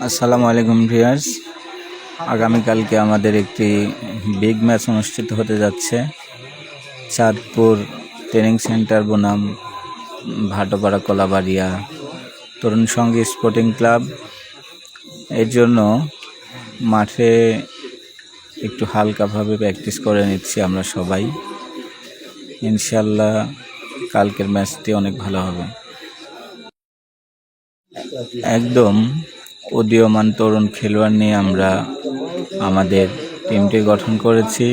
আসসালামু আলাইকুম ভিউয়ার্স, আগামীকালকে আমাদের একটি বিগ ম্যাচ অনুষ্ঠিত হতে যাচ্ছে চাঁদপুর ট্রেনিং সেন্টার বনাম ভাটোপাড়া কলাবাড়িয়া তরুণ সঙ্গী স্পোর্টিং ক্লাব। এর জন্য মাঠে একটু হালকাভাবে প্র্যাকটিস করে নিচ্ছি আমরা সবাই। ইনশাল্লাহ কালকের ম্যাচটি অনেক ভালো হবে। একদম উদীয়মান তরুণ খেলোয়াড় নিয়ে আমরা আমাদের টিমটি গঠন করেছি।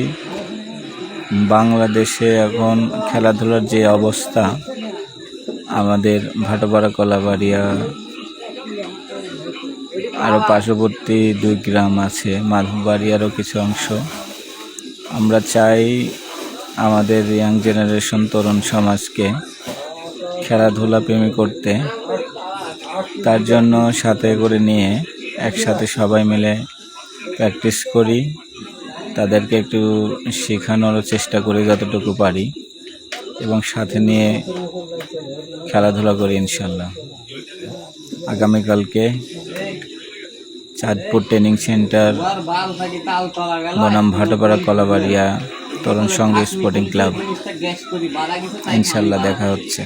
বাংলাদেশে এখন খেলাধুলার যে অবস্থা, আমাদের ভাটোপাড়া কলাবাড়িয়া আরও পার্শ্ববর্তী 2 গ্রাম আছে, মাধববাড়িয়ারও কিছু অংশ। আমরা চাই আমাদের ইয়াং জেনারেশন তরুণ সমাজকে খেলাধুলা প্রেমী করতে। তার জন্য সাথে করে নিয়ে একসাথে সবাই মিলে প্র্যাকটিস করি, তাদেরকে একটু শেখানোরও চেষ্টা করি যতটুকু পারি, এবং সাথে নিয়ে খেলাধুলা করি ইনশাল্লাহ। আগামীকালকে চাঁদপুর ট্রেনিং সেন্টার বনাম ভাটোপাড়া কলাবাড়িয়া তরুণ সঙ্গী স্পোর্টিং ক্লাব, ইনশাল্লাহ দেখা হচ্ছে।